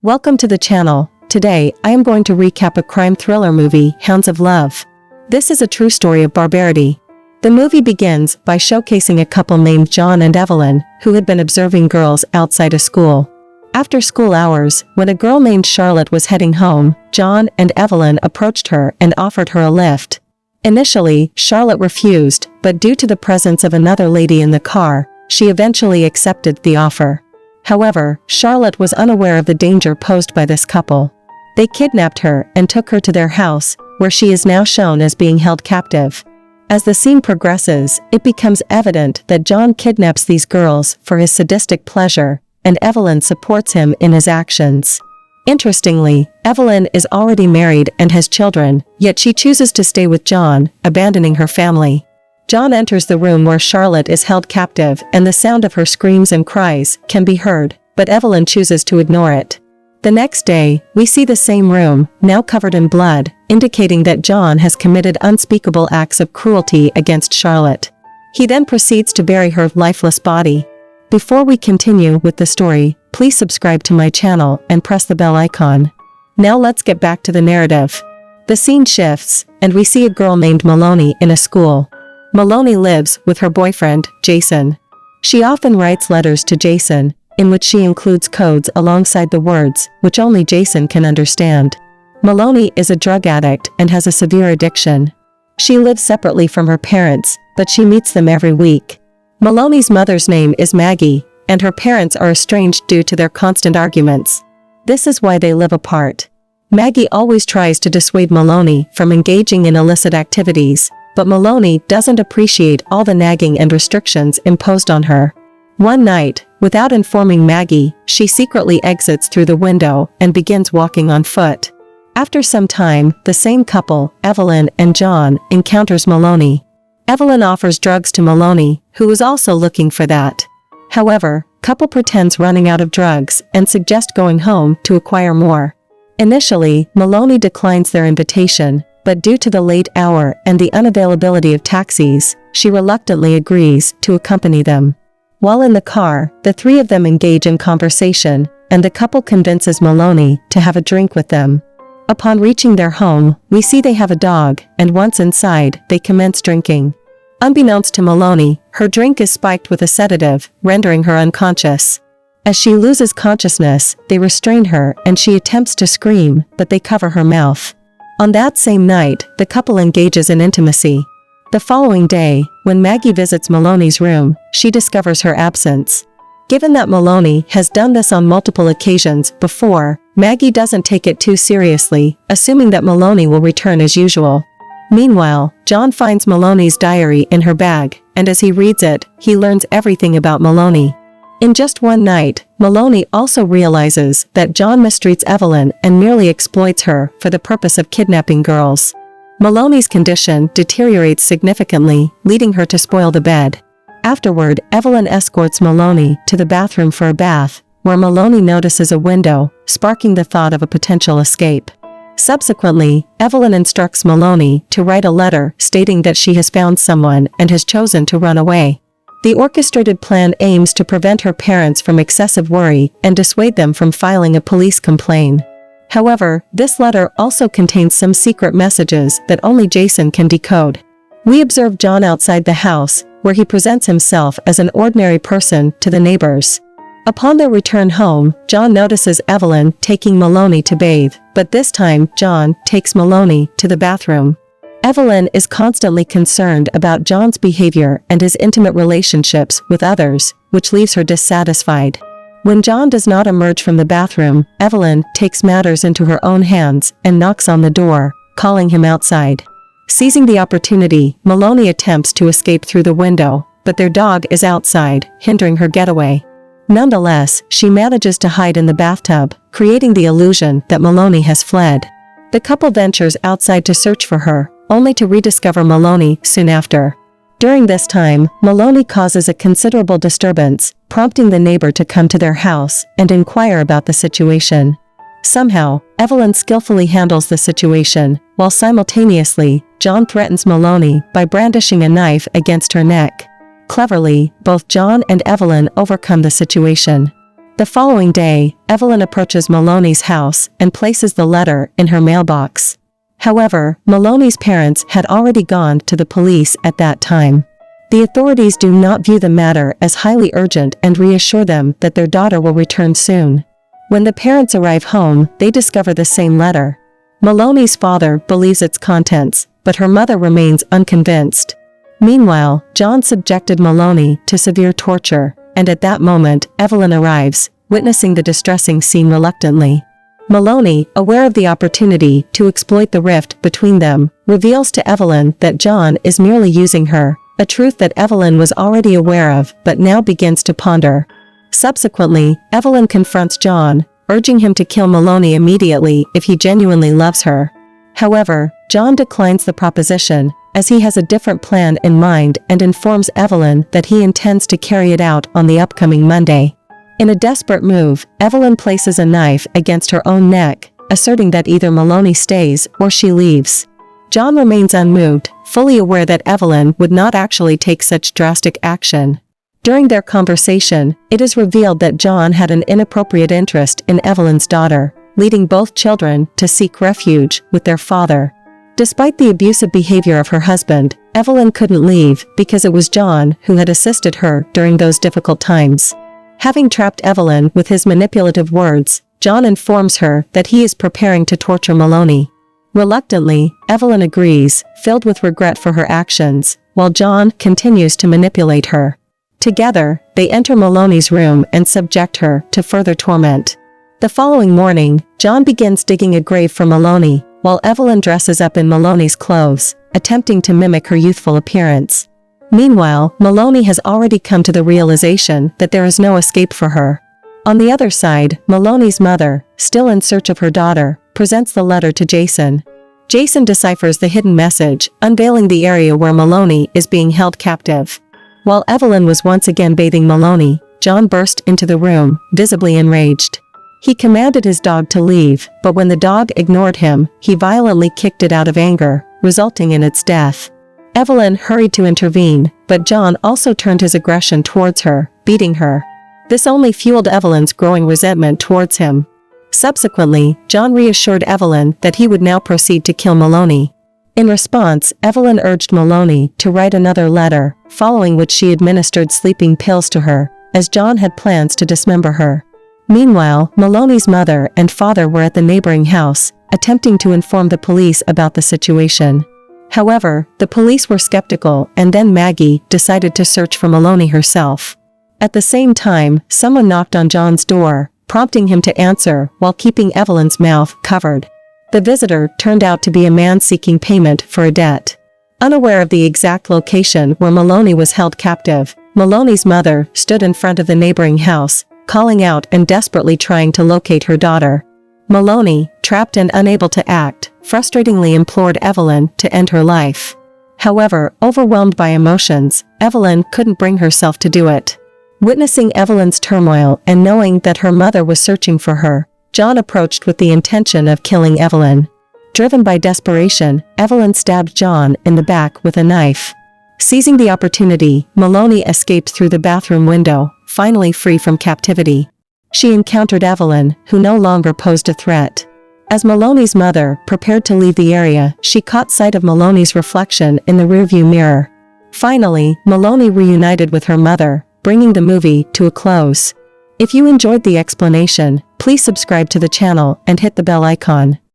Welcome to the channel. Today, I am going to recap a crime thriller movie, Hounds of Love. This is a true story of barbarity. The movie begins by showcasing a couple named John and Evelyn, who had been observing girls outside a school. After school hours, when a girl named Charlotte was heading home, John and Evelyn approached her and offered her a lift. Initially, Charlotte refused, but due to the presence of another lady in the car, she eventually accepted the offer. However, Charlotte was unaware of the danger posed by this couple. They kidnapped her and took her to their house, where she is now shown as being held captive. As the scene progresses, it becomes evident that John kidnaps these girls for his sadistic pleasure, and Evelyn supports him in his actions. Interestingly, Evelyn is already married and has children, yet she chooses to stay with John, abandoning her family. John enters the room where Charlotte is held captive, and the sound of her screams and cries can be heard, but Evelyn chooses to ignore it. The next day, we see the same room, now covered in blood, indicating that John has committed unspeakable acts of cruelty against Charlotte. He then proceeds to bury her lifeless body. Before we continue with the story, please subscribe to my channel and press the bell icon. Now let's get back to the narrative. The scene shifts, and we see a girl named Maloney in a school. Maloney lives with her boyfriend, Jason. She often writes letters to Jason, in which she includes codes alongside the words, which only Jason can understand. Maloney is a drug addict and has a severe addiction. She lives separately from her parents, but she meets them every week. Maloney's mother's name is Maggie, and her parents are estranged due to their constant arguments. This is why they live apart. Maggie always tries to dissuade Maloney from engaging in illicit activities, but Maloney doesn't appreciate all the nagging and restrictions imposed on her. One night, without informing Maggie, she secretly exits through the window and begins walking on foot. After some time, the same couple, Evelyn and John, encounters Maloney. Evelyn offers drugs to Maloney, who is also looking for that. However, couple pretends running out of drugs and suggest going home to acquire more. Initially, Maloney declines their invitation, but due to the late hour and the unavailability of taxis, she reluctantly agrees to accompany them. While in the car, the three of them engage in conversation, and the couple convinces Maloney to have a drink with them. Upon reaching their home, we see they have a dog, and once inside, they commence drinking. Unbeknownst to Maloney, her drink is spiked with a sedative, rendering her unconscious. As she loses consciousness, they restrain her and she attempts to scream, but they cover her mouth. On that same night, the couple engages in intimacy. The following day, when Maggie visits Maloney's room, she discovers her absence. Given that Maloney has done this on multiple occasions before, Maggie doesn't take it too seriously, assuming that Maloney will return as usual. Meanwhile, John finds Maloney's diary in her bag, and as he reads it, he learns everything about Maloney. In just one night, Maloney also realizes that John mistreats Evelyn and merely exploits her for the purpose of kidnapping girls. Maloney's condition deteriorates significantly, leading her to spoil the bed. Afterward, Evelyn escorts Maloney to the bathroom for a bath, where Maloney notices a window, sparking the thought of a potential escape. Subsequently, Evelyn instructs Maloney to write a letter stating that she has found someone and has chosen to run away. The orchestrated plan aims to prevent her parents from excessive worry and dissuade them from filing a police complaint. However, this letter also contains some secret messages that only Jason can decode. We observe John outside the house, where he presents himself as an ordinary person to the neighbors. Upon their return home, John notices Evelyn taking Maloney to bathe, but this time John takes Maloney to the bathroom. Evelyn is constantly concerned about John's behavior and his intimate relationships with others, which leaves her dissatisfied. When John does not emerge from the bathroom, Evelyn takes matters into her own hands and knocks on the door, calling him outside. Seizing the opportunity, Maloney attempts to escape through the window, but their dog is outside, hindering her getaway. Nonetheless, she manages to hide in the bathtub, creating the illusion that Maloney has fled. The couple ventures outside to search for her, only to rediscover Maloney soon after. During this time, Maloney causes a considerable disturbance, prompting the neighbor to come to their house and inquire about the situation. Somehow, Evelyn skillfully handles the situation, while simultaneously, John threatens Maloney by brandishing a knife against her neck. Cleverly, both John and Evelyn overcome the situation. The following day, Evelyn approaches Maloney's house and places the letter in her mailbox. However, Maloney's parents had already gone to the police at that time. The authorities do not view the matter as highly urgent and reassure them that their daughter will return soon. When the parents arrive home, they discover the same letter. Maloney's father believes its contents, but her mother remains unconvinced. Meanwhile, John subjected Maloney to severe torture, and at that moment, Evelyn arrives, witnessing the distressing scene reluctantly. Maloney, aware of the opportunity to exploit the rift between them, reveals to Evelyn that John is merely using her, a truth that Evelyn was already aware of but now begins to ponder. Subsequently, Evelyn confronts John, urging him to kill Maloney immediately if he genuinely loves her. However, John declines the proposition, as he has a different plan in mind and informs Evelyn that he intends to carry it out on the upcoming Monday. In a desperate move, Evelyn places a knife against her own neck, asserting that either Maloney stays or she leaves. John remains unmoved, fully aware that Evelyn would not actually take such drastic action. During their conversation, it is revealed that John had an inappropriate interest in Evelyn's daughter, leading both children to seek refuge with their father. Despite the abusive behavior of her husband, Evelyn couldn't leave because it was John who had assisted her during those difficult times. Having trapped Evelyn with his manipulative words, John informs her that he is preparing to torture Maloney. Reluctantly, Evelyn agrees, filled with regret for her actions, while John continues to manipulate her. Together, they enter Maloney's room and subject her to further torment. The following morning, John begins digging a grave for Maloney, while Evelyn dresses up in Maloney's clothes, attempting to mimic her youthful appearance. Meanwhile, Maloney has already come to the realization that there is no escape for her. On the other side, Maloney's mother, still in search of her daughter, presents the letter to Jason. Jason deciphers the hidden message, unveiling the area where Maloney is being held captive. While Evelyn was once again bathing Maloney, John burst into the room, visibly enraged. He commanded his dog to leave, but when the dog ignored him, he violently kicked it out of anger, resulting in its death. Evelyn hurried to intervene, but John also turned his aggression towards her, beating her. This only fueled Evelyn's growing resentment towards him. Subsequently, John reassured Evelyn that he would now proceed to kill Maloney. In response, Evelyn urged Maloney to write another letter, following which she administered sleeping pills to her, as John had plans to dismember her. Meanwhile, Maloney's mother and father were at the neighboring house, attempting to inform the police about the situation. However, the police were skeptical, and then Maggie decided to search for Maloney herself. At the same time, someone knocked on John's door, prompting him to answer while keeping Evelyn's mouth covered. The visitor turned out to be a man seeking payment for a debt. Unaware of the exact location where Maloney was held captive, Maloney's mother stood in front of the neighboring house, calling out and desperately trying to locate her daughter. Maloney, trapped and unable to act, frustratingly implored Evelyn to end her life. However, overwhelmed by emotions, Evelyn couldn't bring herself to do it. Witnessing Evelyn's turmoil and knowing that her mother was searching for her, John approached with the intention of killing Evelyn. Driven by desperation, Evelyn stabbed John in the back with a knife. Seizing the opportunity, Maloney escaped through the bathroom window, finally free from captivity. She encountered Evelyn, who no longer posed a threat. As Maloney's mother prepared to leave the area, she caught sight of Maloney's reflection in the rearview mirror. Finally, Maloney reunited with her mother, bringing the movie to a close. If you enjoyed the explanation, please subscribe to the channel and hit the bell icon.